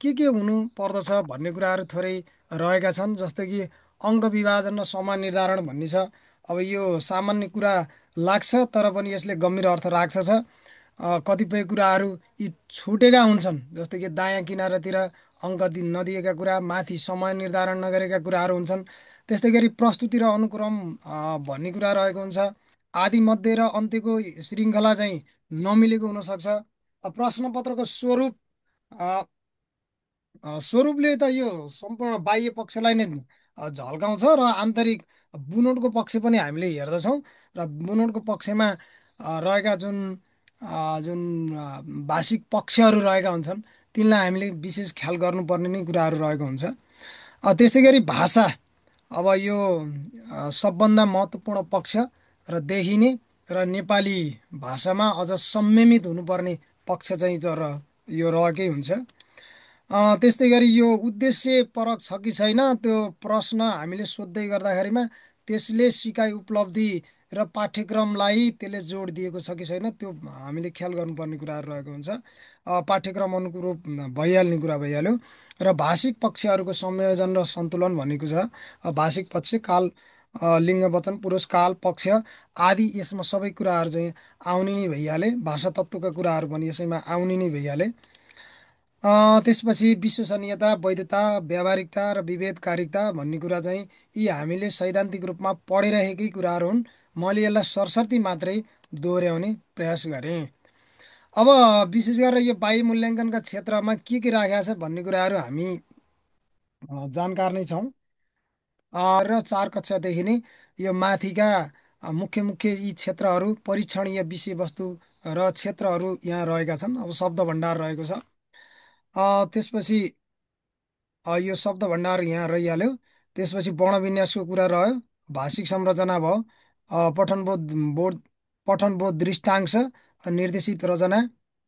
के हुनु पर्दछ भन्ने कुराहरू थोरै रहेका छन्। जस्तो कि अङ्क विभाजन र समय निर्धारण भन्ने छ। अब यो सामान्य कुरा लाग्छ, तर पनि यसले गम्भीर अर्थ राख्दछ। कतिपय कुराहरू यी छुटेका हुन्छन्, जस्तो कि दायाँ किनारातिर अङ्क नदिएका कुरा, माथि समय निर्धारण नगरेका कुराहरू हुन्छन्। त्यस्तै गरी प्रस्तुति र अनुक्रम भन्ने कुरा रहेको हुन्छ। आदि मध्य र अन्त्यको श्रृङ्खला चाहिँ नमिलेको हुनसक्छ। प्रश्नपत्रको स्वरूप स्वरूपले त यो सम्पूर्ण बाह्य पक्षलाई नै झल्काउँछ र आन्तरिक बुनोटको पक्ष पनि हामीले हेर्दछौँ। र बुनोटको पक्षमा रहेका जुन जुन भाषिक पक्षहरू रहेका हुन्छन्, तिनलाई हामीले विशेष ख्याल गर्नुपर्ने नै कुराहरू रहेको हुन्छ। त्यसै गरी भाषा, अब यो सबभन्दा महत्त्वपूर्ण पक्ष र देखिने र नेपाली भाषामा अझ संयमित हुनुपर्ने पक्ष चाहिँ तर यो रहेकै हुन्छ। त्यस्तै गरी यो उद्देश्यपरक छ कि छैन, त्यो प्रश्न हामीले सोध्दै गर्दाखेरिमा त्यसले सिकाइ उपलब्धि र पाठ्यक्रमलाई त्यसले जोड दिएको छ कि छैन, त्यो हामीले ख्याल गर्नुपर्ने कुराहरू रहेको हुन्छ। पाठ्यक्रम अनुरूप भइहाल्ने कुरा भइहाल्यो। र भाषिक पक्षहरूको संयोजन र सन्तुलन भनेको छ। भाषिक पक्ष काल, लिङ्ग वचन पुरुष काल पक्ष आदि, यसमा सबै कुराहरू चाहिँ आउने नै भइहाले। भाषा तत्त्वका कुराहरू पनि यसैमा आउने नै भइहाले। त्यसपछि विश्वसनीयता, वैधता, व्यावहारिकता र विभेदकारिता भन्ने कुरा चाहिँ यी हामीले सैद्धान्तिक रूपमा पढिरहेकै कुराहरू हुन्। मैले यसलाई सरसर्ती मात्रै दोहोऱ्याउने प्रयास गरेँ। अब विशेष गरेर यो बाह्य मूल्याङ्कनका क्षेत्रमा के राखेको छ भन्ने कुराहरू हामी जानकार नै छौँ। र 4 कक्षादेखि नै यो माथिका मुख्य मुख्य यी क्षेत्रहरू, परीक्षणीय विषयवस्तु र क्षेत्रहरू यहाँ रहेका छन्। अब शब्द भण्डार रहेको छ। त्यसपछि यो शब्द भण्डार यहाँ रहिहाल्यो। त्यसपछि वर्णविन्यासको कुरा रह्यो। भाषिक संरचना भयो। पठनबोध बोध पठनबोध दृष्टांश, निर्देशित रचना,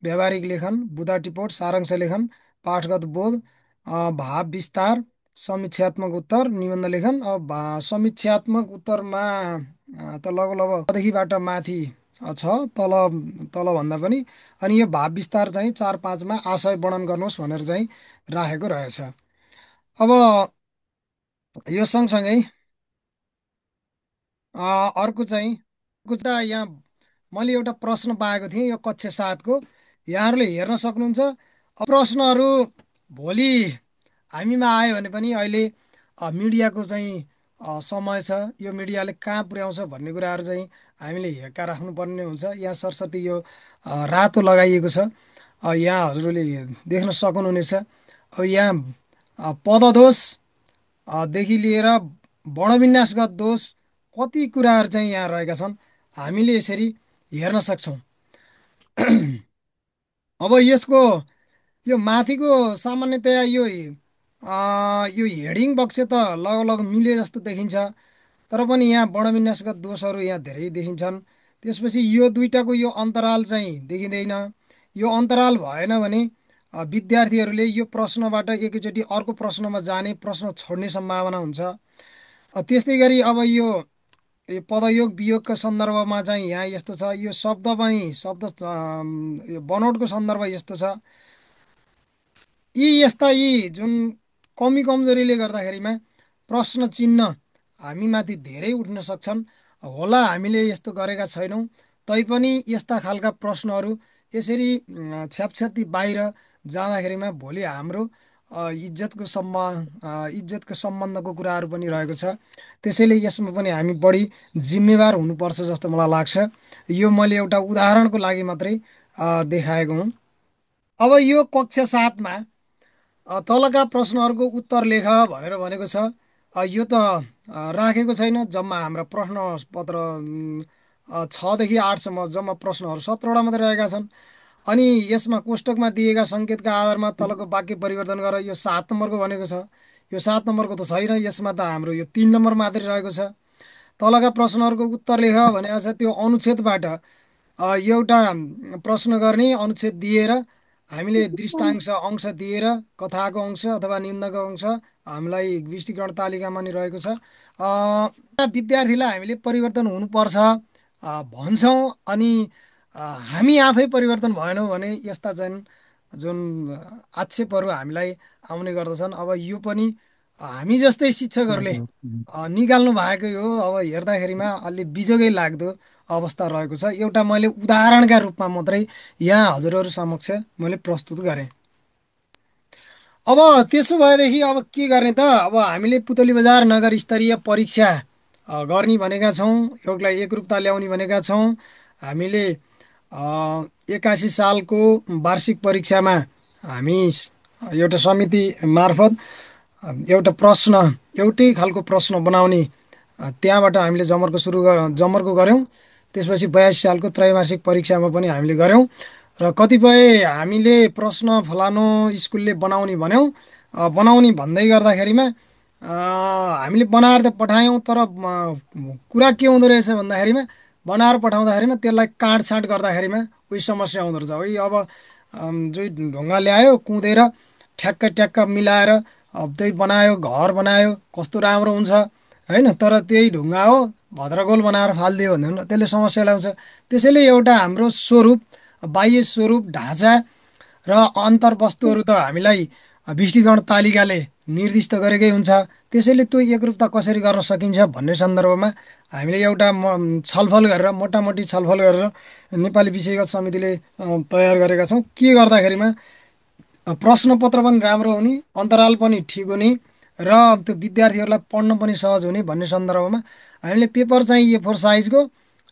व्यावहारिक लेखन, बुँदा टिपोट, सारांश लेखन, पाठगत बोध, भाव विस्तार, समीक्षात्मक उत्तर, निबन्ध लेखन। अब समीक्षात्मक उत्तरमा त लगभग देखिबाट माथि छ, तल तल भन्दा पनि। अनि यो भाव विस्तार चाहिँ 4-5मा आशय वर्णन गर्नुहोस् भनेर चाहिँ राखेको रहेछ। अब यो सँगसँगै अर्को चाहिँ यहाँ मैले एउटा प्रश्न पाएको थिएँ, यो कक्षा 7को। यहाँहरूले हेर्न सक्नुहुन्छ। प्रश्नहरू भोलि हामीमा आयो भने पनि अहिले मिडियाको चाहिँ समय छ। यो मिडियाले कहाँ पुर्याउँछ भन्ने कुराहरू चाहिँ हामीले हेक्का राख्नुपर्ने हुन्छ। यहाँ सरस्वती यो रातो लगाइएको छ, यहाँ हजुरले देख्न सक्नुहुनेछ। अब यहाँ पददोष देखि लिएर वर्णविन्यासगत दोष, कति कुराहरू चाहिँ यहाँ रहेका छन्, हामीले यसरी हेर्न सक्छौँ। अब यसको यो माथिको सामान्यतया यो हेडिङ बक्स त लगभग मिले जस्तो देखिन्छ, तर पनि यहाँ वर्णविन्यासगत दोषहरू यहाँ धेरै देखिन्छन्। त्यसपछि यो दुईटाको यो अन्तराल चाहिँ देखिँदैन। यो अन्तराल भएन भने विद्यार्थीहरूले यो प्रश्नबाट एकैचोटि अर्को प्रश्नमा जाने, प्रश्न छोड्ने सम्भावना हुन्छ। त्यस्तै गरी अब यो पदयोग वियोगका सन्दर्भमा चाहिँ यहाँ यस्तो छ। यो शब्द पनि यो बनोटको सन्दर्भ यस्तो छ। यी जुन कमी कमजोरीले गर्दाखेरिमा प्रश्न चिन्ह हामीमाथि धेरै उठ्न सक्छन्। होला हामीले यस्तो गरेका छैनौँ, तैपनि यस्ता खालका प्रश्नहरू यसरी छ्यापछ्याप्ती बाहिर जाँदाखेरिमा भोलि हाम्रो इज्जतको सम्बन्धको कुराहरू पनि रहेको छ। त्यसैले यसमा पनि हामी बढी जिम्मेवार हुनुपर्छ जस्तो मलाई लाग्छ। यो मैले एउटा उदाहरणको लागि मात्रै देखाएको हुँ। अब यो कक्षा 7मा तलका प्रश्नहरूको उत्तर लेख भनेर भनेको छ। यो त राखेको छैन। जम्मा हाम्रा प्रश्न पत्र 6देखि 8सम्म जम्मा प्रश्नहरू 17वटा मात्रै रहेका छन्। अनि यसमा कोष्टकमा दिएका सङ्केतका आधारमा तलको वाक्य परिवर्तन गरेर यो 7 नम्बरको भनेको छ। यो 7 नम्बरको त छैन, यसमा त हाम्रो यो 3 नम्बर मात्रै रहेको छ। तलका प्रश्नहरूको उत्तर लेख भनेको छ। त्यो अनुच्छेदबाट एउटा प्रश्न गर्ने, अनुच्छेद दिएर हामीले दृष्टांश अंश दिएर, कथाको अंश अथवा निबन्धको अंश हामीलाई विष्टीकरण तालिकामा नि रहेको छ। विद्यार्थीलाई हामीले परिवर्तन हुनुपर्छ भन्छौँ, अनि हामी आफै परिवर्तन भएनौँ भने यस्ता चाहिँ जुन आक्षेपहरू हामीलाई आउने गर्दछन्। अब यो पनि हामी जस्तै शिक्षकहरूले हजुर। निकाल्नु भएकै हो। अब हेर्दाखेरिमा अलि बिजोगै लाग्दो अवस्था रहेको छ। एउटा मैले उदाहरणका रूपमा मात्रै यहाँ हजुरहरू समक्ष मैले प्रस्तुत गरेँ। अब त्यसो भएदेखि अब के गर्ने त? अब हामीले पुतली बजार नगर स्तरीय परीक्षा गर्ने भनेका छौँ, एउटालाई एकरूपता ल्याउने भनेका छौँ। हामीले 81 सालको वार्षिक परीक्षामा हामी एउटा समिति मार्फत एउटा प्रश्न, एउटै खालको प्रश्न बनाउने त्यहाँबाट हामीले जमर्को गऱ्यौँ। त्यसपछि 82 सालको त्रैमासिक परीक्षामा पनि हामीले गऱ्यौँ र कतिपय हामीले प्रश्न फलानु स्कुलले बनाउने भन्यौँ। बनाउने भन्दै गर्दाखेरिमा हामीले बनाएर त पठायौँ, तर कुरा के हुँदो रहेछ भन्दाखेरिमा बनाएर पठाउँदाखेरिमा त्यसलाई काटछाँट गर्दाखेरिमा उही समस्या हुँदो रहेछ। उही अब जो ढुङ्गा ल्यायो कुँदेर ठ्याक्क ट्याक्क मिलाएर त्यही बनायो, घर बनायो, कस्तो राम्रो हुन्छ होइन। तर त्यही ढुङ्गा हो, भद्रगोल बनाएर फालिदियो भने त्यसले समस्या ल्याउँछ। त्यसैले एउटा हाम्रो स्वरूप, बाह्य स्वरूप, ढाँचा र अन्तर्वस्तुहरू त हामीलाई विष्टिकरण तालिकाले निर्दिष्ट गरेकै हुन्छ। त्यसैले त्यो एकरूपता कसरी गर्न सकिन्छ भन्ने सन्दर्भमा हामीले एउटा छलफल गरेर, मोटामोटी छलफल गरेर नेपाली विषयगत समितिले तयार गरेका छौँ। के गर्दाखेरिमा प्रश्नपत्र पनि राम्रो हुने, अन्तराल पनि ठिक हुने र त्यो विद्यार्थीहरूलाई पढ्न पनि सहज हुने भन्ने सन्दर्भमा हामीले पेपर चाहिँ A4 साइजको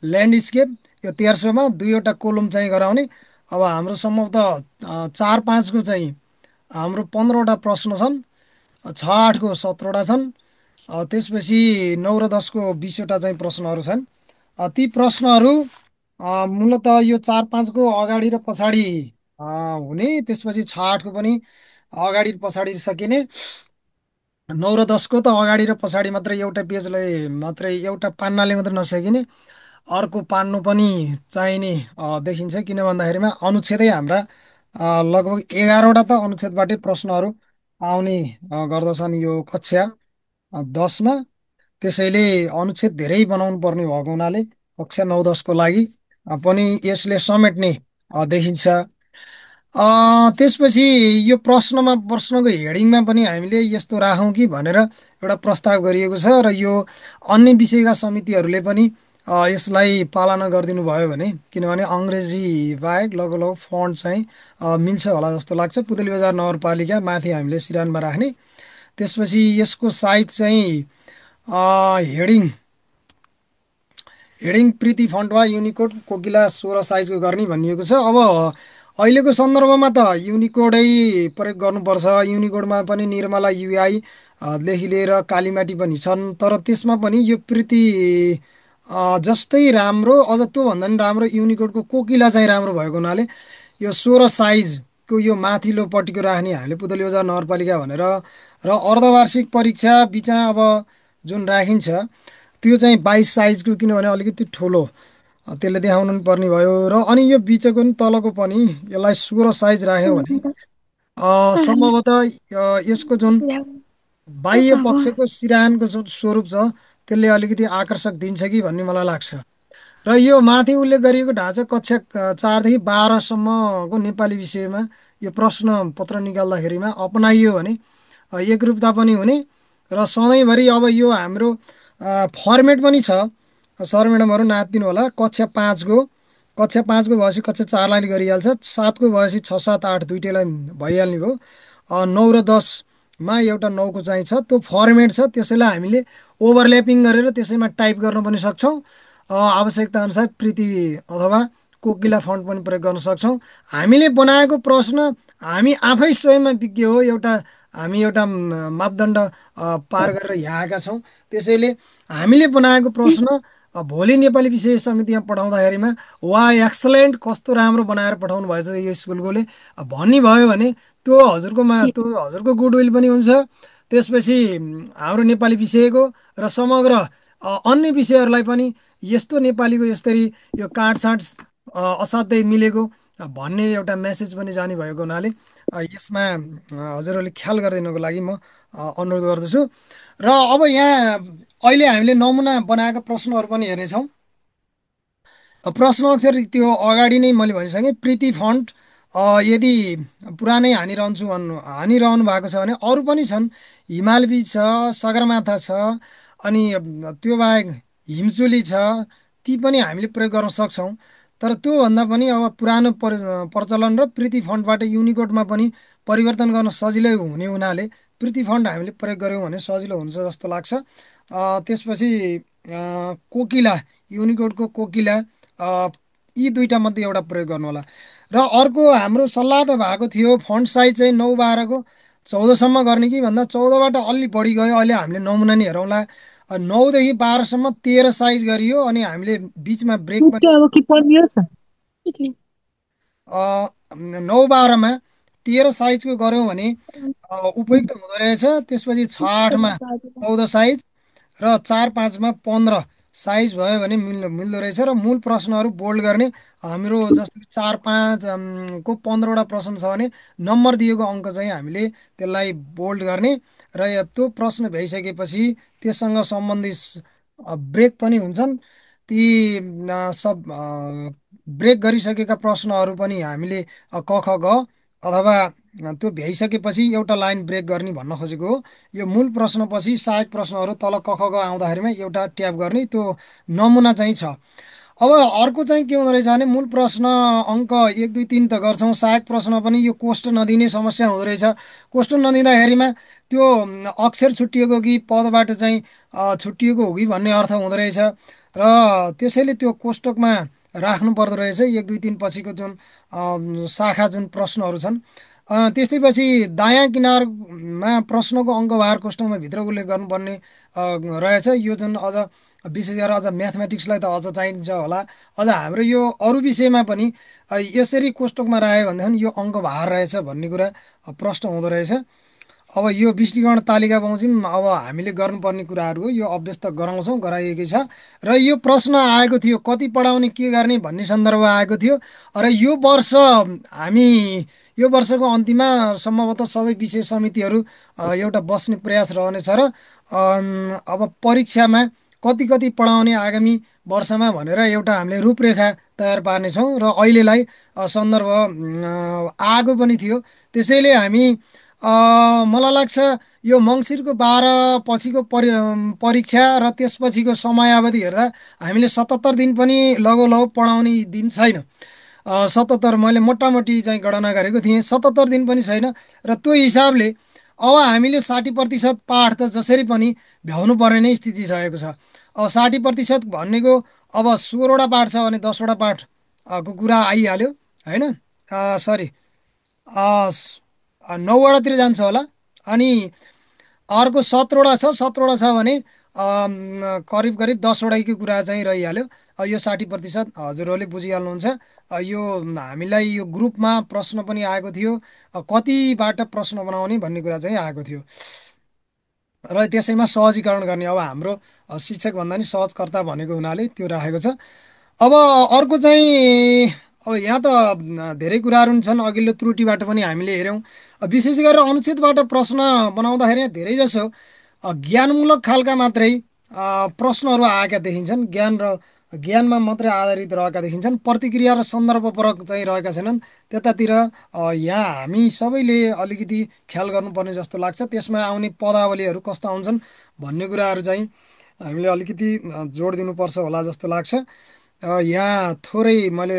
ल्यान्डस्केप यो 1300मा दुईवटा कोलम चाहिँ गराउने। अब हाम्रो सम्भवतः 4-5को चाहिँ हाम्रो 15वटा प्रश्न छन्, 6-8को 17वटा छन्, त्यसपछि 9 र 10को 20वटा चाहिँ प्रश्नहरू छन्। ती प्रश्नहरू मूलत यो 4-5को अगाडि र पछाडि हुने, त्यसपछि 6-8को पनि अगाडि र पछाडि सकिने, 9 र 10को त अगाडि र पछाडि मात्रै एउटा पेजले मात्रै एउटा पान्नाले मात्रै नसकिने, अर्को पान्नु पनि चाहिने देखिन्छ। किन भन्दाखेरिमा अनुच्छेदै हाम्रा लगभग 11वटा त अनुच्छेदबाटै प्रश्नहरू आउने गर्दछन् यो कक्षा 10मा। त्यसैले अनुच्छेद धेरै बनाउनु पर्ने भएको हुनाले कक्षा 9-10को लागि पनि यसले समेट्ने देखिन्छ। त्यसपछि यो प्रश्नको हेडिङमा पनि हामीले यस्तो राखौँ कि भनेर एउटा प्रस्ताव गरिएको छ र यो अन्य विषयका समितिहरूले पनि यसलाई पालना गरिदिनु भयो भने, किनभने अङ्ग्रेजी बाहेक लगभग फन्ट चाहिँ मिल्छ होला जस्तो लाग्छ। पुतली बजार नगरपालिका माथि हामीले सिरानमा राख्ने। त्यसपछि यसको साइज चाहिँ हेडिङ हेडिङ प्रीति फन्ट वा युनिकोड कोकिला 16 साइजको गर्ने भनिएको छ। अब अहिलेको सन्दर्भमा त युनिकोडै प्रयोग गर्नुपर्छ। युनिकोडमा पनि निर्मला युआई देखि लिएर कालीमाटी पनि छन्, तर त्यसमा पनि यो प्रीति जस्तै राम्रो, अझ त्योभन्दा पनि राम्रो युनिकोडको कोकिला चाहिँ राम्रो भएको हुनाले यो 16 साइजको यो माथिल्लोपट्टिको राख्ने हामीले पुतली बजार नगरपालिका भनेर। र अर्धवार्षिक परीक्षा बिचमा अब जुन राखिन्छ त्यो चाहिँ 22 साइजको, किनभने अलिकति ठुलो त्यसले देखाउनु पनि पर्ने भयो। र अनि यो बिचको पनि तलको पनि यसलाई 16 साइज राख्यौँ भने सम्भवतः यसको जुन बाह्य पक्षको सिराहानको जुन स्वरूप छ त्यसले अलिकति आकर्षक दिन्छ कि भन्ने मलाई लाग्छ। र यो माथि उल्लेख गरिएको ढाँचा कक्षा 4 देखि 12सम्मको नेपाली विषयमा यो प्रश्न पत्र निकाल्दाखेरिमा अपनाइयो भने एकरूपता पनि हुने र सधैँभरि अब यो हाम्रो फर्मेट पनि छ। सर म्याडमहरू नापिदिनु होला। कक्षा 5को भएपछि कक्षा 4लाई गरिहाल्छ, 7को भएपछि 6, 7, 8 दुइटैलाई भइहाल्ने भयो। 9 र 10मा एउटा 9को चाहिँ छ, त्यो फर्मेट छ। त्यसैलाई हामीले ओभरल्यापिङ गरेर त्यसैमा टाइप गर्न पनि सक्छौँ। आवश्यकता अनुसार प्रीति अथवा कोकिला फन्ट पनि प्रयोग गर्न सक्छौँ। हामीले बनाएको प्रश्न हामी आफै स्वयंमा विज्ञ हो, हामी एउटा मापदण्ड पार गरेर यहाँ आएका छौँ। त्यसैले हामीले बनाएको प्रश्न भोलि नेपाली विषय समितिमा पठाउँदाखेरिमा वा एक्सलेन्ट, कस्तो राम्रो बनाएर पठाउनु भएछ यो स्कुलकोले भन्ने भयो भने त्यो हजुरको गुडविल पनि हुन्छ। त्यसपछि हाम्रो नेपाली विषयको र समग्र अन्य विषयहरूलाई पनि यस्तो नेपालीको यसरी यो काटछाँट असाध्यै मिलेको भन्ने एउटा मेसेज पनि जाने भएको हुनाले यसमा हजुरहरूले ख्याल गरिदिनको लागि म अनुरोध गर्दछु। र अब यहाँ अहिले हामीले नमुना बनाएका प्रश्नहरू पनि हेर्नेछौँ। प्रश्न अक्षर त्यो अगाडि नै मैले भनिसकेँ, प्रीति फन्ट यदि पुरानै हानिरहनु भएको छ भने अरू पनि छन्। हिमाल बीच छ, सगरमाथा छ, अनि त्यो बाहेक हिमचुली छ। ती पनि हामीले प्रयोग गर्न सक्छौँ। तर त्योभन्दा पनि अब पुरानो प्रचलन र प्रीति फन्डबाट युनिकोडमा पनि परिवर्तन गर्न सजिलै हुने हुनाले प्रीति फन्ड हामीले प्रयोग गऱ्यौँ भने सजिलो हुन्छ जस्तो लाग्छ। त्यसपछि कोकिला, युनिकोडको कोकिला, यी दुईटा मध्ये एउटा प्रयोग गर्नु होला। र अर्को हाम्रो सल्लाह त भएको थियो फन्ट साइज चाहिँ 9-12को 14सम्म गर्ने कि भन्दा 14बाट अलि बढी गयो। अहिले हामीले नमुना नि हेरौँला। 9देखि 12सम्म 13 साइज गरियो अनि हामीले बिचमा ब्रेक पनि Tutte avevo chi poi अ, 9-12मा 13 साइजको गऱ्यौँ भने उपयुक्त हुँदो रहेछ। त्यसपछि 6-8मा 14 साइज र 4-5मा 15 साइज भयो भने मिल्दो रहेछ। र मूल प्रश्नहरू बोल्ड गर्ने, हाम्रो जस्तो कि 4-5 को 15वटा प्रश्न छ भने नम्बर दिएको अङ्क चाहिँ हामीले त्यसलाई बोल्ड गर्ने। र त्यो प्रश्न भ्याइसकेपछि त्यससँग सम्बन्धित ब्रेक पनि हुन्छन्। ती सब ब्रेक गरिसकेका प्रश्नहरू पनि हामीले क ख ग अथवा त्यो भ्याइसकेपछि एउटा लाइन ब्रेक गर्ने भन्न खोजेको हो। यो मूल प्रश्नपछि सहायक प्रश्नहरू तल क ख ग आउँदाखेरिमा एउटा ट्याप गर्ने त्यो नमुना चाहिँ छ। अब अर्को चाहिँ के हुँदो रहेछ भने मूल प्रश्न अङ्क 1 2 3 त गर्छौँ, सहायक प्रश्न पनि यो कोष्ट नदिने समस्या हुँदो रहेछ। कोष्ट नदिँदाखेरिमा त्यो अक्षर छुट्टिएको कि पदबाट चाहिँ छुट्टिएको हो कि भन्ने अर्थ हुँदो रहेछ। र त्यसैले त्यो कोष्टकमा राख्नु पर्दो रहेछ 1 2 3 पछिको जुन शाखा जुन प्रश्नहरू छन्। त्यस्तै पछि दायाँ किनारमा प्रश्नको अङ्कभार कोष्टकमा भित्र उल्लेख गर्नुपर्ने रहेछ। यो जुन अझ विशेष गरेर अझ म्याथमेटिक्सलाई त अझ चाहिन्छ होला। अझ हाम्रो यो अरू विषयमा पनि यसरी कोष्टकमा राख्यो भनेदेखि यो अङ्कभार रहेछ भन्ने कुरा प्रश्न हुँदो रहेछ। अब यो विष्टीकरण तालिका बमोजिम अब हामीले गर्नुपर्ने कुराहरू हो। यो अभ्यास त गराउँछौँ, गराइएकै छ। र यो प्रश्न आएको थियो कति पढाउने के गर्ने भन्ने सन्दर्भ आएको थियो। र यो वर्ष हामी यो वर्षको अन्तिममा सम्भवतः सबै विषय समितिहरू एउटा बस्ने प्रयास रहनेछ। र अब परीक्षामा कति कति पढाउने आगामी वर्षमा भनेर एउटा हामीले रूपरेखा तयार पार्नेछौँ। र अहिलेलाई सन्दर्भ आएको पनि थियो। त्यसैले हामी मलाई लाग्छ यो मङ्सिरको 12 पछिको परीक्षा र त्यसपछिको समयावधि हेर्दा हामीले 77 दिन पनि लगभग पढाउने दिन छैन। 77 मैले मोटामोटी चाहिँ गणना गरेको थिएँ, 77 दिन पनि छैन। र त्यो हिसाबले अब हामीले 60% पाठ त जसरी पनि भ्याउनु पर्ने नै स्थिति रहेको छ। अब 60% भनेको अब 16वटा पाठ छ भने 10वटा पाठ को कुरा आइहाल्यो होइन। सरी, 9वटातिर जान्छ होला। अनि अर्को 17वटा छ, 17वटा छ भने करिब करिब 10वटैको कुरा चाहिँ रहिहाल्यो। यो 60% हजुरहरूले बुझिहाल्नुहुन्छ। यो हामीलाई यो ग्रुपमा प्रश्न पनि आएको थियो, कतिबाट प्रश्न बनाउने भन्ने कुरा चाहिँ आएको थियो। र त्यसैमा सहजीकरण गर्ने अब हाम्रो शिक्षक भन्दा नि सहजकर्ता भनेको हुनाले त्यो राखेको छ। अब अर्को चाहिँ अब यहाँ त धेरै कुराहरू पनि छन्। अघिल्लो त्रुटिबाट पनि हामीले हेऱ्यौँ। विशेष गरेर अनुच्छेदबाट प्रश्न बनाउँदाखेरि धेरै जसो ज्ञानमूलक खालका मात्रै प्रश्नहरू आएका देखिन्छन्। ज्ञानमा मात्रै आधारित रहेका देखिन्छन्। प्रतिक्रिया र सन्दर्भपरक चाहिँ रहेका छैनन्। त्यतातिर यहाँ हामी सबैले अलिकति ख्याल गर्नुपर्ने जस्तो लाग्छ। त्यसमा आउने पदावलीहरू कस्ता हुन्छन् भन्ने कुराहरू चाहिँ हामीले अलिकति जोड दिनुपर्छ होला जस्तो लाग्छ। यहाँ थोरै मैले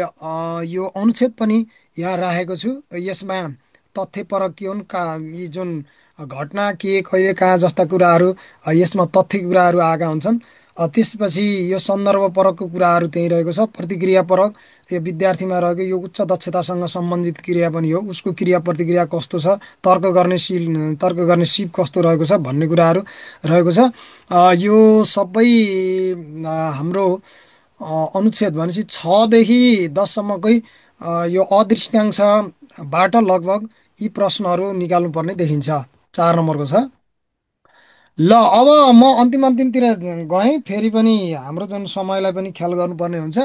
यो अनुच्छेद पनि यहाँ राखेको छु। यसमा तथ्यपरक के हुन्, यी जुन घटना के कहिले कहाँ जस्ता कुराहरू यसमा तथ्य कुराहरू आएका हुन्छन्। त्यसपछि यो सन्दर्भपरकको कुराहरू त्यहीँ रहेको छ। प्रतिक्रियापरक यो विद्यार्थीमा रहेको यो उच्च दक्षतासँग सम्बन्धित क्रिया पनि हो, उसको क्रिया प्रतिक्रिया कस्तो छ, तर्क गर्ने सिप कस्तो रहेको छ भन्ने कुराहरू रहेको छ। यो सबै हाम्रो अनुच्छेद भनेपछि 6देखि 10सम्मकै यो अदृष्टांशबाट लगभग यी प्रश्नहरू निकाल्नुपर्ने देखिन्छ। 4 नम्बरको छ। ल अब म अन्तिम अन्तिमतिर गएँ। फेरि पनि हाम्रो जुन समयलाई पनि ख्याल गर्नुपर्ने हुन्छ।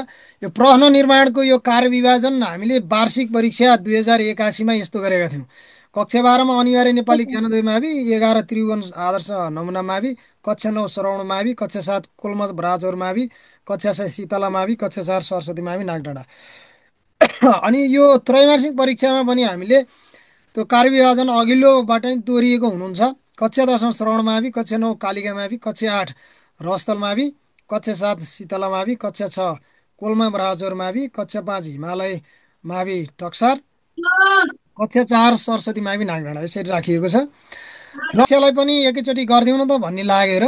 यो प्रश्न निर्माणको यो कार्यविभाजन हामीले वार्षिक परीक्षा 2081मा यस्तो गरेका थियौँ। कक्षा 12मा अनिवार्य नेपाली ज्ञान 2 मावि, 11 त्रिभुवन आदर्श नमुना मावि, कक्षा 9 श्रवण मावि, कक्षा 7 कोलमज राजौर मावि, कक्षा 6 शीतला मावि, कक्षा 4 सरस्वती मावि नागडाँडा। अनि यो त्रैमासिक परीक्षामा पनि हामीले त्यो कार्यविभाजन अघिल्लोबाट नै दोहोरिएको हुनुहुन्छ। कक्षा 10 श्रवण मावि, कक्षा 9 कालिका मावि, कक्षा 8 रहस्थल मावि, कक्षा 7 शीतला मावि, कक्षा 6 कोलमा बराजोर मावि, कक्षा 5 हिमालय मावि टक्सार, कक्षा 4 सरस्वती मावि नागडाँडा, यसरी राखिएको छ। र यसलाई पनि एकैचोटि गरिदिउँ न त भन्ने लागेर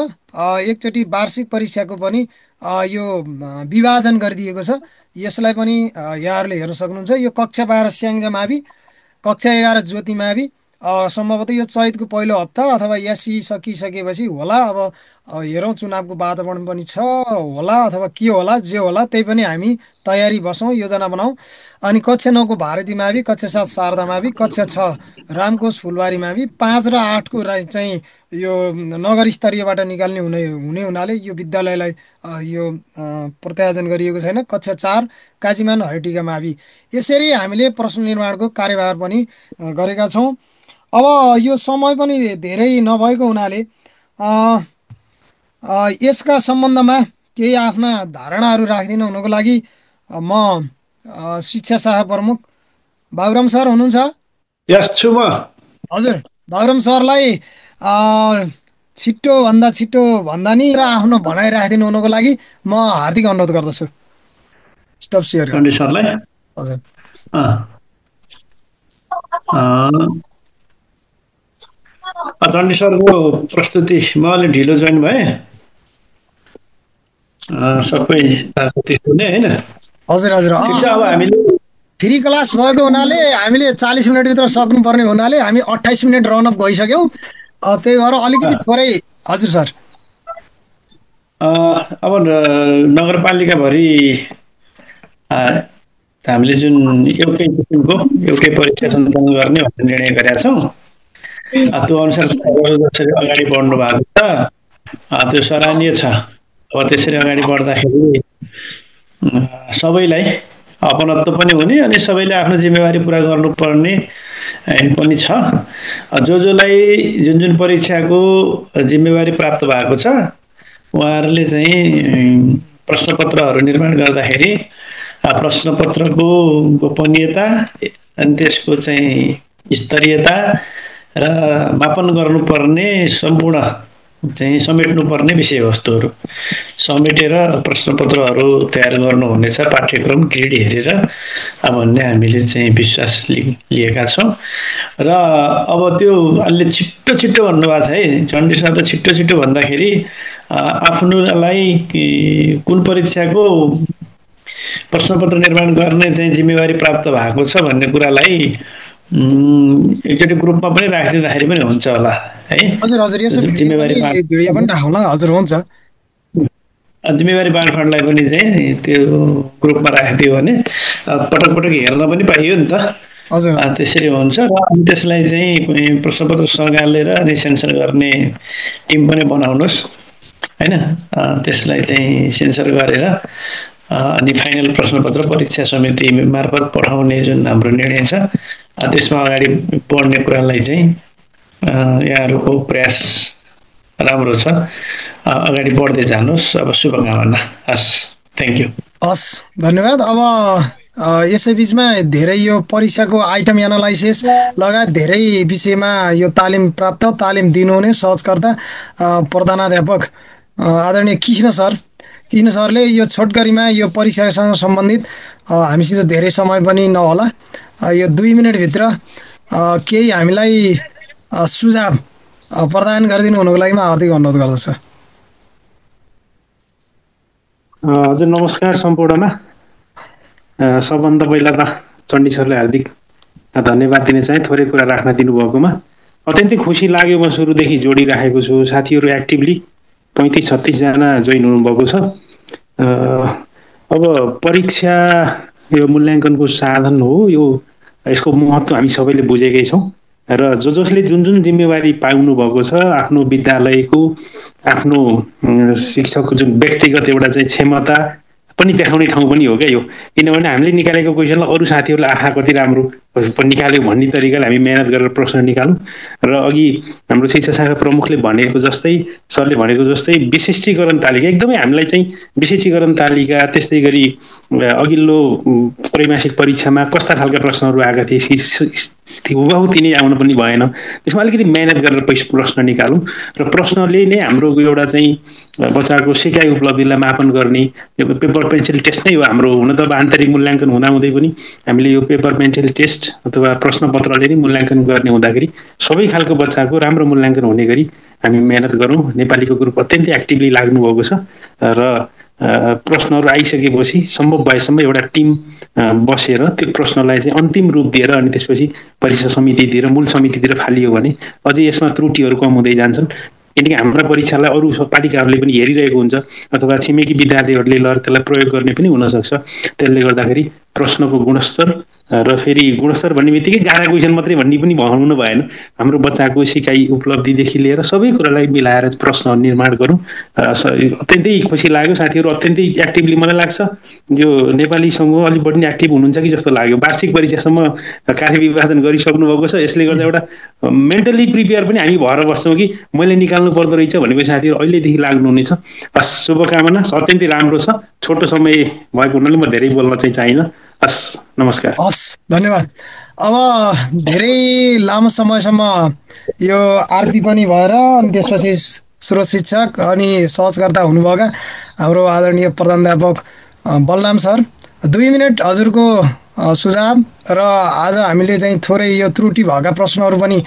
एकचोटि वार्षिक परीक्षाको पनि यो विभाजन गरिदिएको छ। यसलाई पनि यहाँहरूले हेर्न सक्नुहुन्छ। यो कक्षा 12 स्याङ्जा मावि, कक्षा 11 ज्योति मावि, सम्भवतः यो चैतको पहिलो हप्ता अथवा एससी सकिसकेपछि होला। अब हेरौँ, चुनावको वातावरण पनि छ होला अथवा के होला, जे होला त्यही पनि हामी तयारी बसौँ, योजना बनाऊ। अनि कक्षा 9 को भारती मावि, कक्षा 7 शारदा मावि, कक्षा 6 रामकोश फुलबारी मावि, 5 र 8 को चाहिँ यो नगर स्तरीयबाट निकाल्ने हुने हुनाले यो विद्यालयलाई यो प्रत्यायोजन गरिएको छैन। कक्षा 4 काजीमान हरिटिका मावि। यसरी हामीले प्रश्न निर्माणको कार्यभार पनि गरेका छौँ। अब यो समय पनि धेरै नभएको हुनाले यसका सम्बन्धमा केही आफ्ना धारणाहरू राखिदिन हुनको लागि म शिक्षा शाखा प्रमुख बाबुराम सर हुनुहुन्छ? यस, छु म। हजुर, बाबुराम सरलाई छिट्टोभन्दा छिट्टो भन्दा नि र आफ्नो भनाइ राखिदिनु हुनको लागि म हार्दिक अनुरोध गर्दछु। स्टप सेयर गर्नु। चण्डी सरलाई। हजुर। चण्डी सरको प्रस्तुति म अलिक ढिलो जोइन भएँ, सबै सुने होइन। हजुर हजुर। ठिक छ, अब हामीले फ्री क्लास भएको हुनाले हामीले 40 मिनटभित्र सक्नुपर्ने हुनाले हामी 28 मिनट रनअप भइसक्यौँ। त्यही भएर अलिकति थोरै। हजुर सर। अब नगरपालिकाभरि हामीले जुन एउटै किसिमको एउटै परीक्षा सञ्चालन गर्ने भन्ने निर्णय गरेका छौँ। त्यो अनुसार जसरी अगाडि बढ्नु भएको छ त्यो सराहनीय छ। अब त्यसरी अगाडि बढ्दाखेरि सबैलाई अपनत्व पनि हुने अनि सबैले आफ्नो जिम्मेवारी पुरा गर्नुपर्ने पनि छ। जसलाई जुन जुन परीक्षाको जिम्मेवारी प्राप्त भएको छ उहाँहरूले चाहिँ प्रश्नपत्रहरू निर्माण गर्दाखेरि प्रश्नपत्रको गोपनीयता अनि त्यसको चाहिँ स्तरीयता र मापन गर्नुपर्ने सम्पूर्ण चाहिँ समेट्नुपर्ने विषयवस्तुहरू समेटेर प्रश्नपत्रहरू तयार गर्नुहुनेछ पाठ्यक्रम ग्रेड हेरेर भन्ने हामीले चाहिँ विश्वास लिएका छौँ। र अब त्यो अलि छिट्टो छिट्टो भन्नुभएको छ है चण्डी सर, त छिट्टो छिट्टो भन्दाखेरि आफ्नोलाई कुन परीक्षाको प्रश्नपत्र निर्माण गर्ने चाहिँ जिम्मेवारी प्राप्त भएको छ भन्ने कुरालाई एकचोटि ग्रुपमा पनि राखिदिँदाखेरि पनि हुन्छ होला है। हजुर हजुर, यसो जिम्मेवारी पनि राखौँला। हजुर, हुन्छ। जिम्मेवारी बाँडफाँडलाई पनि चाहिँ त्यो ग्रुपमा राखिदियो भने पटक पटक हेर्न पनि पाइयो नि त। हजुर, त्यसरी हुन्छ। र त्यसलाई चाहिँ प्रश्नपत्र सँगालेर अनि सेन्सर गर्ने टिम पनि बनाउनुहोस् होइन। त्यसलाई चाहिँ सेन्सर गरेर अनि फाइनल प्रश्नपत्र परीक्षा समिति मार्फत पठाउने जुन हाम्रो निर्णय छ त्यसमा अगाडि बढ्ने कुरालाई चाहिँ यहाँहरूको प्रयास राम्रो छ, अगाडि बढ्दै जानुहोस्। अब शुभकामना। हस्, थ्याङ्क यू। हस्, धन्यवाद। अब यसै बिचमा धेरै यो परीक्षाको आइटम एनालाइसिस लगायत धेरै विषयमा यो तालिम प्राप्त तालिम दिनुहुने सहजकर्ता प्रधानाध्यापक आदरणीय कृष्ण सरले यो छोटकरीमा यो परीक्षासँग सम्बन्धित हामीसित धेरै समय पनि नहोला, यो 2 मिनटभित्र केही हामीलाई सुझाव प्रदान गरिदिनु हुनुको लागि म हार्दिक अनुरोध गर्दछु। हजुर, नमस्कार सम्पूर्णमा। सबभन्दा पहिला त चण्डी सरलाई हार्दिक धन्यवाद दिन चाहे थोरै कुरा राख्न दिनुभएकोमा। अत्यन्तै खुसी लाग्यो। म सुरुदेखि जोडिराखेको छु, साथीहरू एक्टिभली 35-36 जना जोइन हुनुभएको छ। अब परीक्षा यो मूल्याङ्कनको साधन हो, यो यसको महत्त्व हामी सबैले बुझेकै छौँ र जसले जुन जुन जिम्मेवारी पाउनु भएको छ आफ्नो विद्यालयको आफ्नो शिक्षकको जुन व्यक्तिगत एउटा चाहिँ क्षमता पनि देखाउने ठाउँ पनि हो क्या यो। किनभने हामीले निकालेको क्वेसनलाई अरू साथीहरूले आहा कति राम्रो निकाल्यो भन्ने तरिकाले हामी मेहनत गरेर प्रश्न निकालौँ र अघि हाम्रो शिक्षा शाखा प्रमुखले भनेको जस्तै सरले भनेको जस्तै विशिष्टीकरण तालिका एकदमै हामीलाई चाहिँ विशिष्टीकरण तालिका त्यस्तै गरी अघिल्लो त्रैमासिक परीक्षामा कस्ता खालका प्रश्नहरू आएका थिए हुबहु तिनै आउनु पनि भएन त्यसमा अलिकति मेहनत गरेर प्रश्न निकालौँ र प्रश्नले नै हाम्रो एउटा चाहिँ बच्चाको सिकाइ उपलब्धिलाई मापन गर्ने यो पेपर पेन्सिल टेस्ट नै हो हाम्रो हुन त अब आन्तरिक मूल्याङ्कन हुँदाहुँदै पनि हामीले यो पेपर पेन्सिल टेस्ट अथवा प्रश्नपत्रले नै मूल्याङ्कन गर्ने हुँदाखेरि सबै खालको बच्चाको राम्रो मूल्याङ्कन हुने गरी हामी मेहनत गरौँ। नेपालीको ग्रुप अत्यन्तै एक्टिभली लाग्नुभएको छ र प्रश्नहरू आइसकेपछि सम्भव भएसम्म एउटा टिम बसेर त्यो प्रश्नलाई चाहिँ अन्तिम रूप दिएर अनि त्यसपछि परीक्षा समितितिर मूल समितितिर फालियो भने अझै यसमा त्रुटिहरू कम हुँदै जान्छन्। किनकि हाम्रा परीक्षालाई अरू पालिकाहरूले पनि हेरिरहेको हुन्छ अथवा छिमेकी विद्यार्थीहरूले ल त्यसलाई प्रयोग गर्ने पनि हुनसक्छ। त्यसले गर्दाखेरि प्रश्नको गुणस्तर र फेरि गुणस्तर भन्ने बित्तिकै गाह्रा क्वेसन मात्रै भन्ने पनि भन्नु भएन। हाम्रो बच्चाको सिकाइ उपलब्धिदेखि लिएर सबै कुरालाई मिलाएर प्रश्न निर्माण गरौँ। अत्यन्तै खुसी लाग्यो साथीहरू अत्यन्तै एक्टिभली मलाई लाग्छ यो नेपाली समूह अलिक बढी एक्टिभ हुनुहुन्छ कि जस्तो लाग्यो। वार्षिक परीक्षासम्म कार्यविभाजन गरिसक्नु भएको छ। यसले गर्दा एउटा मेन्टली प्रिपेयर पनि हामी भएर बस्छौँ कि मैले निकाल्नु पर्दो रहेछ भनेको साथीहरू अहिलेदेखि लाग्नुहुनेछ। हस् शुभकामना। अत्यन्तै राम्रो छ। छोटो समय भएको हुनाले म धेरै बोल्न चाहिँ चाहिनँ। हस् नमस्कार। हस् धन्यवाद। अब धेरै लामो समयसम्म यो आरपी पनि भएर अनि त्यसपछि स्रोत शिक्षक अनि सहजकर्ता हुनुभएका हाम्रो आदरणीय प्रधानाध्यापक बलराम सर 2 मिनट हजुरको सुझाव र आज हामीले चाहिँ थोरै यो त्रुटि भएका प्रश्नहरू पनि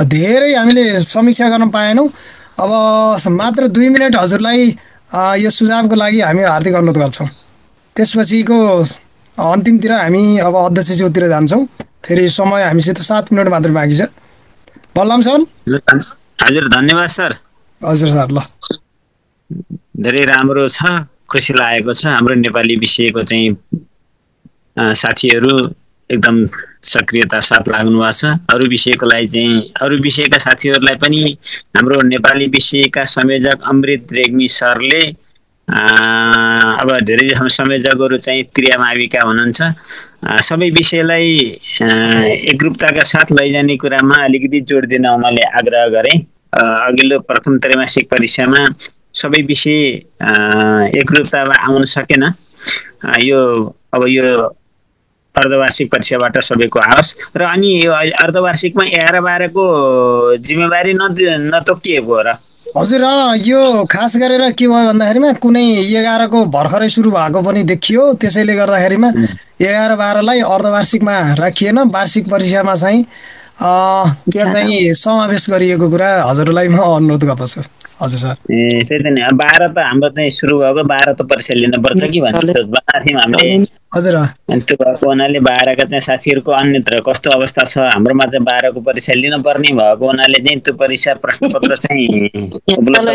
धेरै हामीले समीक्षा गर्न पाएनौँ। अब मात्र 2 मिनट हजुरलाई यो सुझावको लागि हामी हार्दिक अनुरोध गर्छौँ। त्यसपछिको अन्तिमतिर हामी अब अध्यक्षज्यूतिर जान्छौँ। फेरि समय हामीसित 7 मिनट मात्र बाँकी छ। बलराम सर। हजुर धन्यवाद सर। हजुर सर। ल धेरै राम्रो छ, खुसी लागेको छ। हाम्रो नेपाली विषयको चाहिँ साथीहरू एकदम सक्रियता साथ लाग्नु भएको छ। अरू विषयको लागि चाहिँ अरू विषयका साथीहरूलाई पनि हाम्रो नेपाली विषयका संयोजक अमृत रेग्मी सरले अब धेरै संयोजकहरू चाहिँ क्रियामाविका हुनुहुन्छ। सबै विषयलाई एकरूपताका साथ लैजाने कुरामा अलिकति जोड दिन उहाँले आग्रह गरे। अघिल्लो प्रथम त्रैमासिक परीक्षामा सबै विषय एकरूपतामा आउन सकेन। यो अब यो अर्धवार्षिक परीक्षाबाट सबैको आओस् र अनि यो अर्धवार्षिकमा 11-12 को जिम्मेवारी नतोकिएको हो र? हजुर यो खास गरेर के भयो भन्दाखेरिमा कुनै 11 को भर्खरै सुरु भएको पनि देखियो। त्यसैले गर्दाखेरिमा 11-12लाई अर्धवार्षिकमा राखिएन। वार्षिक परीक्षामा चाहिँ त्यहाँ चाहिँ समावेश गरिएको कुरा हजुरलाई म अनुरोध गर्दछु। हजुर सर। त्यही त नि 12 त हाम्रो चाहिँ सुरु भएको 12 त परीक्षा लिनुपर्छ कि भन्ने सोचमा थियौँ हामीले। हजुर। अनि त्यो भएको हुनाले 12 का चाहिँ साथीहरूको अन्यत्र कस्तो अवस्था छ, हाम्रोमा चाहिँ 12 को परीक्षा लिनुपर्ने भएको हुनाले चाहिँ त्यो परीक्षा प्रश्नपत्र चाहिँ उपलब्ध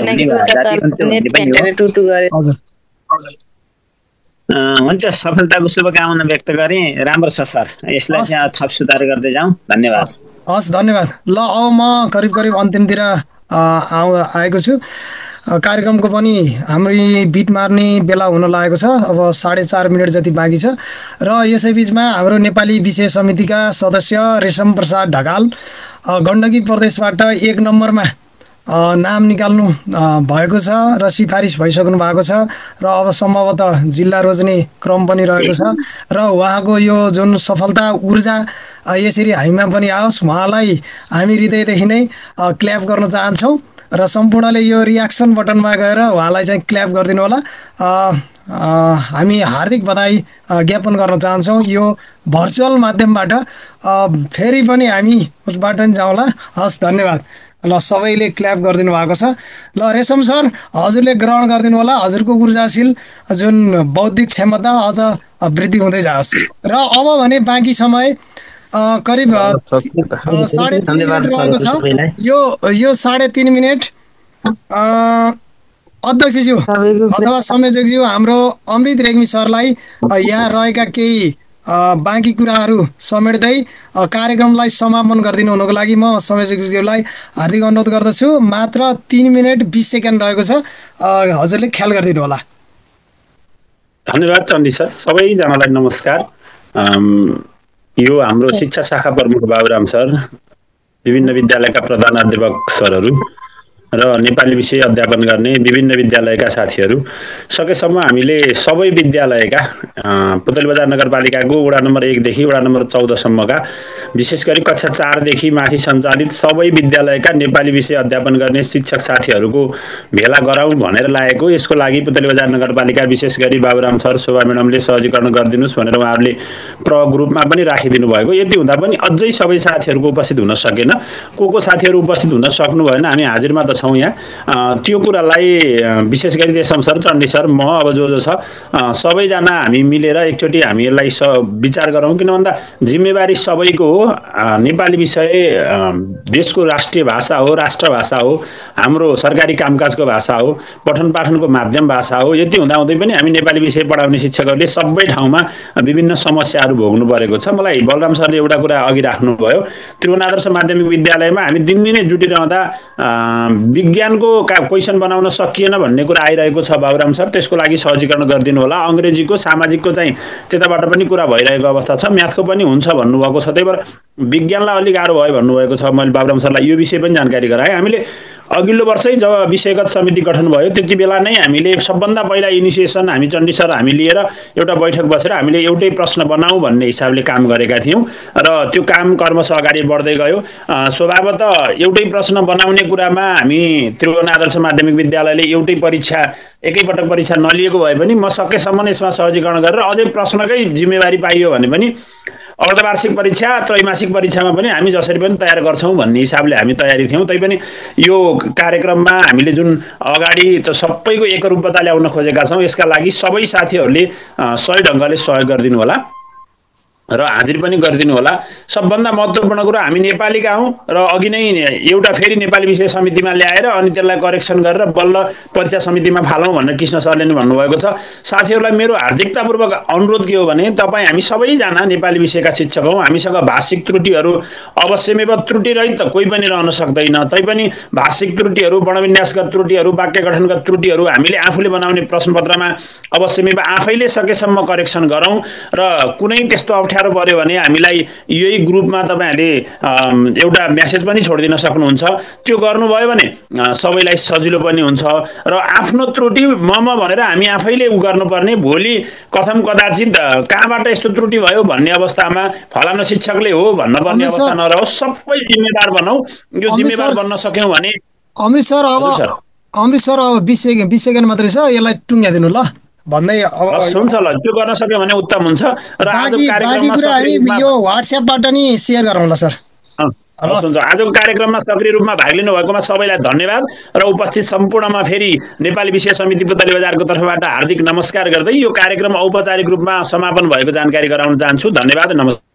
हुन्छ। सफलताको शुभकामना व्यक्त गरेँ। राम्रो छ सर, यसलाई चाहिँ थप सुधार गर्दै जाउँ। धन्यवाद। हस् धन्यवाद। ल अब म करिब अन्तिमतिर आएको छु। कार्यक्रमको पनि हाम्रो बिट मार्ने बेला हुन लागेको छ। अब 4.5 मिनट जति बाँकी छ र यसै बिचमा हाम्रो नेपाली विषय समितिका सदस्य रेशम प्रसाद ढकाल गण्डकी प्रदेशबाट 1 नम्बरमा नाम निकाल्नु भएको छ र सिफारिस भइसक्नु भएको छ र अब सम्भवतः जिल्ला रोज्ने क्रम पनि रहेको छ र उहाँको यो जुन सफलता ऊर्जा यसरी हामीमा पनि आओस्, उहाँलाई हामी हृदयदेखि नै क्ल्याप गर्न चाहन्छौँ र सम्पूर्णले यो रियाक्सन बटनमा गएर उहाँलाई चाहिँ क्ल्याप गरिदिनु होला। हामी हार्दिक बधाई ज्ञापन गर्न चाहन्छौँ यो भर्चुअल माध्यमबाट। फेरि पनि हामी उसबाट पनि जाउँला। हस् धन्यवाद। ल सबैले क्ल्याप गरिदिनु भएको छ। ल रेशम सर हजुरले ग्रहण गरिदिनु होला। हजुरको ऊर्जाशील जुन बौद्धिक क्षमता अझ वृद्धि हुँदै जाओस्। र अब भने बाँकी समय करिब 3.5 मिनट रहेको छ। यो 3.5 मिनट अध्यक्षज्यू अथवा संयोजकज्यू हाम्रो अमृत रेग्मी सरलाई यहाँ रहेका केही बाँकी कुराहरू समेट्दै कार्यक्रमलाई समापन गरिदिनु हुनुको लागि म संयोजकज्यूलाई हार्दिक अनुरोध गर्दछु। मात्र 3 मिनट 20 सेकेन्ड रहेको छ। हजुरले ख्याल गरिदिनु होला। धन्यवाद चण्डी सर। सबैजनालाई नमस्कार। यो हाम्रो शिक्षा शाखा प्रमुख बाबुराम सर, विभिन्न विद्यालयका प्रधानाध्यापक सरहरू र नेपाली विषय अध्यापन गर्ने विभिन्न विद्यालयका साथीहरू, सकेसम्म हामीले सबै विद्यालयका पुतली बजार नगरपालिकाको वडा नम्बर 1 देखि वडा नम्बर 14 सम्मका विशेष गरी कक्षा 4 देखि माथि सञ्चालित सबै विद्यालयका नेपाली विषय अध्यापन गर्ने शिक्षक साथीहरूको भेला गराउँ भनेर लागेको। यसको लागि पुतली बजार नगरपालिका विशेष गरी बाबुराम सर, शोभा म्याडमले सहजीकरण गरिदिनुस् भनेर उहाँहरूले ग्रुपमा पनि राखिदिनु भएको। यति हुँदा पनि अझै सबै साथीहरूको उपस्थित हुन सकेन। को साथीहरू उपस्थित हुन सक्नु भएन, हामी हाजिरमा त छौँ यहाँ। त्यो कुरालाई विशेष गरी देशम सर, चण्डी सर, म अब जो छ सबैजना हामी मिलेर एकचोटि हामी यसलाई विचार गरौँ। किन भन्दा जिम्मेवारी सबैको हो। नेपाली विषय देशको राष्ट्रिय भाषा हो, राष्ट्रभाषा हो, हाम्रो सरकारी कामकाजको भाषा हो, पठन पाठनको माध्यम भाषा हो। यति हुँदाहुँदै पनि हामी नेपाली विषय पढाउने शिक्षकहरूले सबै ठाउँमा विभिन्न समस्याहरू भोग्नु परेको छ। मलाई बलराम सरले एउटा कुरा अघि राख्नुभयो, त्रिभुवन आदर्श माध्यमिक विद्यालयमा हामी दिनदिनै जुटिरहँदा विज्ञानको क्वेसन बनाउन सकिएन भन्ने कुरा आइरहेको छ बाबुराम सर। त्यसको लागि सहजीकरण गरिदिनु होला। अङ्ग्रेजीको, सामाजिकको चाहिँ त्यताबाट पनि कुरा भइरहेको अवस्था छ, म्याथको पनि हुन्छ भन्नुभएको छ। त्यही भएर विज्ञानलाई अलिक गाह्रो भयो भन्नुभएको छ। मैले बाबुराम सरलाई यो विषय पनि जानकारी गराएँ। हामीले अघिल्लो वर्षै जब विषयगत समिति गठन भयो त्यति बेला नै हामीले सबभन्दा पहिला इनिसिएसन हामी चण्डी सर हामी लिएर एउटा बैठक बसेर हामीले एउटै प्रश्न बनाऊ भन्ने हिसाबले काम गरेका थियौँ र त्यो काम क्रमशः अगाडि बढ्दै गयो। स्वभावतः एउटै प्रश्न बनाउने कुरामा हामी त्रिभुवन आदर्श माध्यमिक विद्यालयले एउटै परीक्षा एकैपटक परीक्षा नलिएको भए पनि म सकेसम्म यसमा सहजीकरण गरेर अझै प्रश्नकै जिम्मेवारी पाइयो भने पनि अर्धवार्षिक परीक्षा, त्रैमासिक परीक्षामा पनि हामी जसरी पनि तयार गर्छौँ भन्ने हिसाबले हामी तयारी थियौँ। तैपनि यो कार्यक्रममा हामीले जुन अगाडि त सबैको एकरूपता ल्याउन खोजेका छौँ, यसका लागि सबै साथीहरूले सही ढङ्गले सहयोग गरिदिनु होला र हाजिर पनि गरिदिनु होला। सबभन्दा महत्त्वपूर्ण कुरा हामी नेपालीका हौँ र अघि नै एउटा फेरि नेपाली विषय समितिमा ल्याएर अनि त्यसलाई करेक्सन गरेर बल्ल परीक्षा समितिमा फालौँ भनेर कृष्ण सरले नै भन्नुभएको छ। साथीहरूलाई मेरो हार्दिकतापूर्वक अनुरोध के हो भने तपाईँ हामी सबैजना नेपाली विषयका शिक्षक हौँ। हामीसँग भाषिक त्रुटिहरू अवश्यमेव त्रुटिरहित त कोही पनि रहन सक्दैन। तैपनि भाषिक त्रुटिहरू, वर्णविन्यासगत त्रुटिहरू, वाक्य गठनगत त्रुटिहरू हामीले आफूले बनाउने प्रश्नपत्रमा अवश्यमेव आफैले सकेसम्म करेक्सन गरौँ र कुनै त्यस्तो अप्ठ्यारो पर्यो भने हामीलाई यही ग्रुपमा तपाईँहरूले एउटा मेसेज पनि छोडिदिन सक्नुहुन्छ। त्यो गर्नुभयो भने सबैलाई सजिलो पनि हुन्छ र आफ्नो त्रुटि भनेर हामी आफैले गर्नुपर्ने, भोलि कथम कदाचित कहाँबाट यस्तो त्रुटि भयो भन्ने अवस्थामा फलानु शिक्षकले हो भन्नुपर्ने अवस्था नरहोस्। सबै जिम्मेवार बनाऊ। यो जिम्मेवार बन्न सक्यौँ भने अमृत सर अब 20 सेकेन्ड मात्रै छ, यसलाई टुङ्ग्याइदिनु ल भन्दै हुन्छ ल, त्यो गर्न सक्यो भने उत्तम हुन्छ। र बाँकी कुरा हामी यो व्हाट्सएपबाट नि सेयर गरौँला सर। हुन्छ। आजको कार्यक्रममा सक्रिय रूपमा भाग लिनु भएकोमा सबैलाई धन्यवाद र उपस्थित सम्पूर्णमा फेरि नेपाली विषय समिति पुतली बजारको तर्फबाट हार्दिक नमस्कार गर्दै यो कार्यक्रम औपचारिक रूपमा समापन भएको जानकारी गराउन चाहन्छु। धन्यवाद, नमस्कार।